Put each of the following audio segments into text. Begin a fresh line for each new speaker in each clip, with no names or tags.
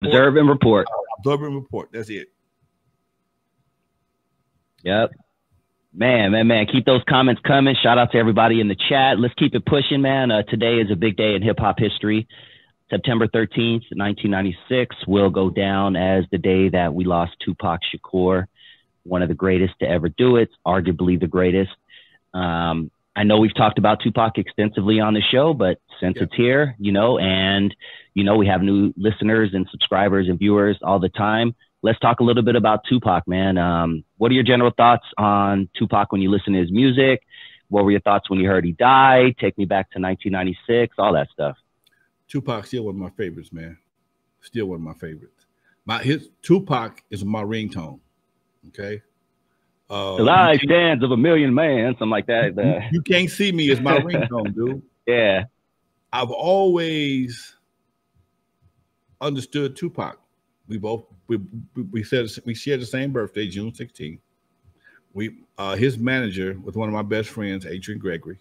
Observe and report.
Observe and report. That's it.
Yep. Man. Keep those comments coming. Shout out to everybody in the chat. Let's keep it pushing, man. Today is a big day in hip hop history. September 13th, 1996 will go down as the day that we lost Tupac Shakur, one of the greatest to ever do it, arguably the greatest. I know we've talked about Tupac extensively on the show, but since it's here, and, we have new listeners and subscribers and viewers all the time. Let's talk a little bit about Tupac, man. What are your general thoughts on Tupac when you listen to his music? What were your thoughts when you heard he died? Take me back to 1996, all that stuff.
Tupac still one of my favorites, man. Still one of my favorites. Tupac is my ringtone. Okay.
The live stands of a million man, something like that.
You can't see me as my ringtone, dude.
Yeah.
I've always understood Tupac. We share the same birthday, June 16th. His manager was one of my best friends, Adrian Gregory.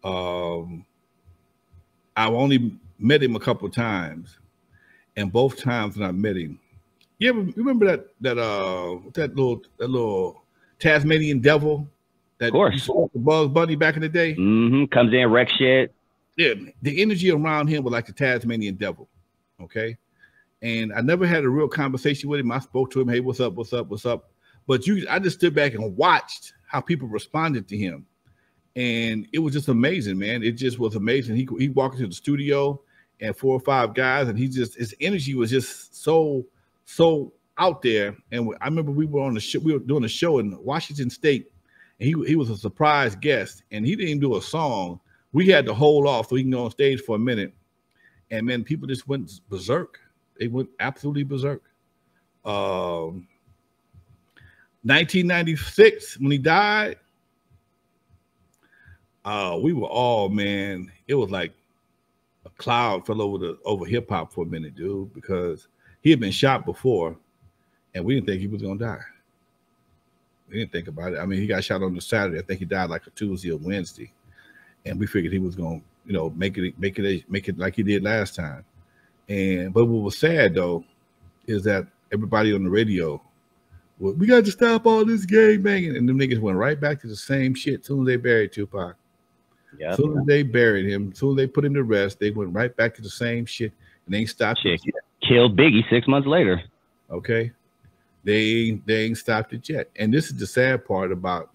I've only met him a couple of times, and both times when I met him, you remember that little Tasmanian devil that, of course, the Bugs Bunny back in the day?
Comes in, wreck shit.
Yeah, the energy around him was like the Tasmanian devil. Okay. And I never had a real conversation with him. I spoke to him, hey, what's up? But I just stood back and watched how people responded to him. And it was just amazing, man. It just was amazing. He walked into the studio and 4 or 5 guys, and his energy was just so out there. And I remember we were doing a show in Washington State, and he was a surprise guest, and he didn't even do a song. We had to hold off so he can go on stage for a minute. And man, people just went berserk. They went absolutely berserk. 1996, when he died, we were all, man, it was like a cloud fell over hip hop for a minute, dude, because he had been shot before, and we didn't think he was gonna die. We didn't think about it. I mean, he got shot on the Saturday. I think he died like a Tuesday or Wednesday, and we figured he was gonna, make it like he did last time. But what was sad though is that everybody on the radio, we got to stop all this gang banging, and them niggas went right back to the same shit. As soon as they buried Tupac, as soon as they buried him, as soon as they put him to rest, they went right back to the same shit, and they ain't stopped.
Killed Biggie 6 months later.
Okay, they ain't stopped it yet. And this is the sad part about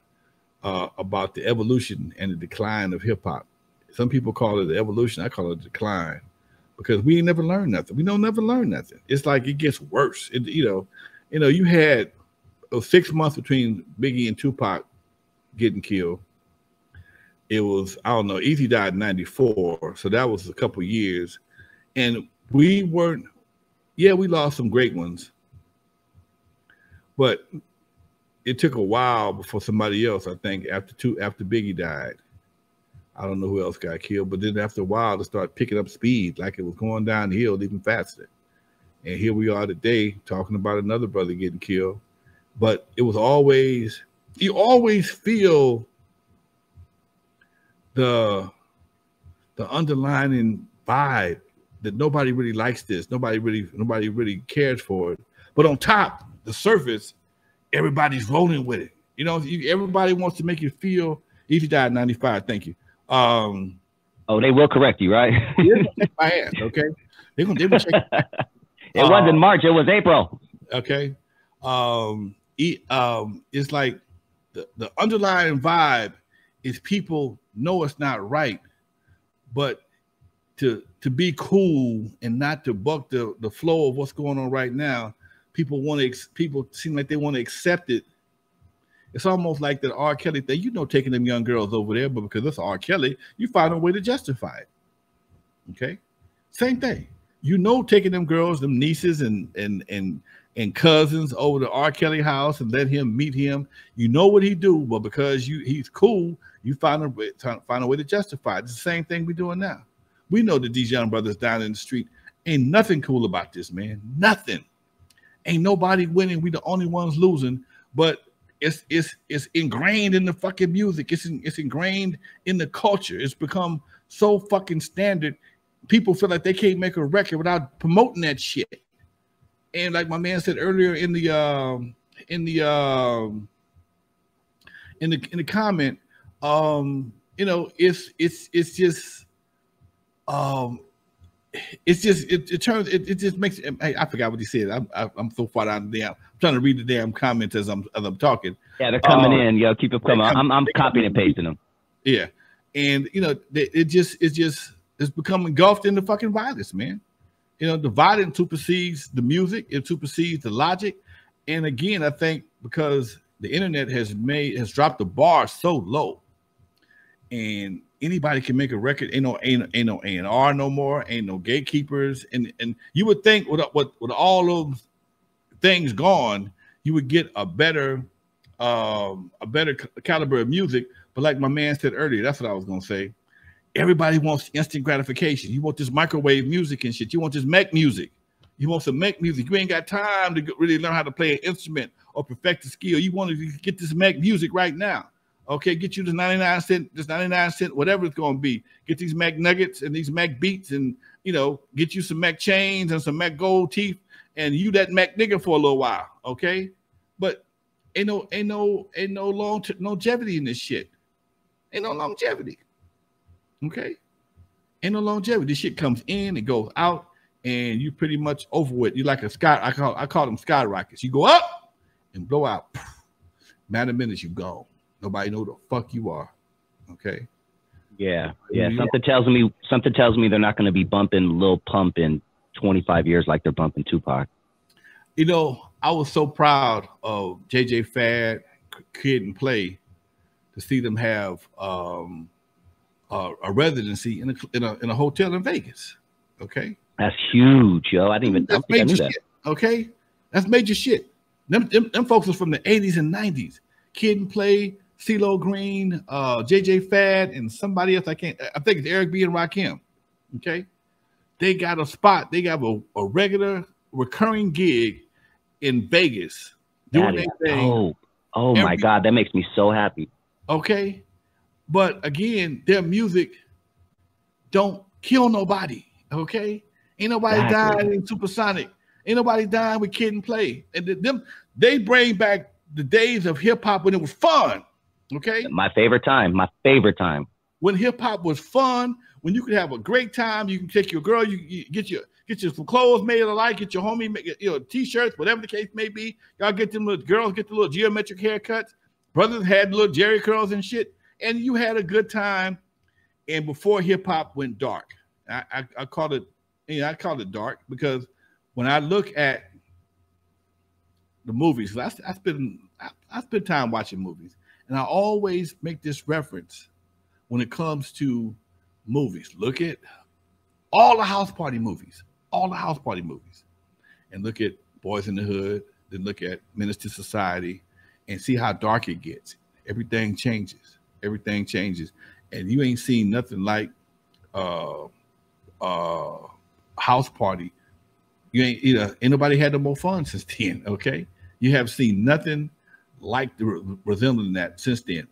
the evolution and the decline of hip hop. Some people call it the evolution. I call it the decline, because we ain't never learned nothing. We don't never learn nothing. It's like it gets worse. You had 6 months between Biggie and Tupac getting killed. It was, I don't know, Eazy died in 94, so that was a couple years. And we lost some great ones, but it took a while before somebody else, I think, after Biggie died. I don't know who else got killed, but then after a while, it started picking up speed, like it was going downhill even faster. And here we are today talking about another brother getting killed. But it was always, you always feel the underlying vibe that nobody really likes this. Nobody really cares for it. But on top, the surface, everybody's rolling with it. Everybody wants to make you feel. Eazy died in 95. Thank you.
They will correct you, right?
They're gonna check my ass, okay? They will check.
It wasn't March, it was April.
Okay. It's like the underlying vibe is people know it's not right, but to be cool and not to buck the flow of what's going on right now, people seem like they want to accept it. It's almost like that R. Kelly thing, taking them young girls over there, but because it's R. Kelly, you find a way to justify it. Okay, same thing. Taking them girls, them nieces and cousins over to R. Kelly house and let him meet him. You know what he do, but because he's cool, you find a way to justify it. It's the same thing we're doing now. We know that these young brothers down in the street ain't nothing cool about this, man. Nothing. Ain't nobody winning. We the only ones losing. But it's ingrained in the fucking music. It's ingrained in the culture. It's become so fucking standard. People feel like they can't make a record without promoting that shit. And like my man said earlier in the comment, you know, it's just it just makes I forgot what he said. I'm so far down the damn. I'm trying to read the damn comments as I'm talking.
Yeah, they're coming in. Yo, keep it coming. I'm copying and pasting them.
Yeah, and you know, it's become engulfed in the fucking violence, man. You know, the violence supersedes the music, it supersedes the logic, and again, I think because the internet has dropped the bar so low, and anybody can make a record. Ain't no A&R no more. Ain't no gatekeepers. And you would think with all those things gone, you would get a better caliber of music. But like my man said earlier, that's what I was gonna say. Everybody wants instant gratification. You want this microwave music and shit. You want this Mac music. You want some Mac music. You ain't got time to really learn how to play an instrument or perfect a skill. You want to get this Mac music right now. Okay, get you this 99 cent, whatever it's going to be. Get these Mac nuggets and these Mac beats, and you know, get you some Mac chains and some Mac gold teeth, and you that Mac nigga for a little while. Okay, but ain't no longevity in this shit. Ain't no longevity. Okay, ain't no longevity. This shit comes in, it goes out, and you pretty much over with. You like a sky. I call them skyrockets. You go up and blow out. Matter of minutes, you go. Nobody know the fuck you are. Okay.
Yeah. Something tells me they're not going to be bumping Lil Pump in 25 years like they're bumping Tupac.
You know, I was so proud of JJ Fad, Kid and Play, to see them have a residency in a hotel in Vegas. Okay.
That's huge, yo. I didn't even
that's
think I knew
that. Shit, okay. That's major shit. Them folks was from the 80s and 90s. Kid and Play, CeeLo Green, JJ Fad, and somebody else. I think it's Eric B and Rakim. Okay. They got a spot. They got a regular recurring gig in Vegas.
Doing their thing. Oh my God. That makes me so happy.
Okay. But again, their music don't kill nobody. Okay. Ain't nobody dying in Supersonic. Ain't nobody dying with Kid and Play. And they bring back the days of hip hop when it was fun. Okay.
My favorite time.
When hip hop was fun, when you could have a great time, you can take your girl, you get you some clothes made alike, get your homie, t-shirts, whatever the case may be. Y'all get them little girls, get the little geometric haircuts. Brothers had little Jerry curls and shit, and you had a good time. And before hip hop went dark, I call it, I call it dark because when I look at the movies, I spend time watching movies, and I always make this reference when it comes to movies. Look at all the house party movies, and look at Boys in the Hood, then look at Menace to Society, and see how dark it gets. Everything changes. And you ain't seen nothing like house party. Ain't nobody had no more fun since then. Okay, you have seen nothing like the resembling that since then.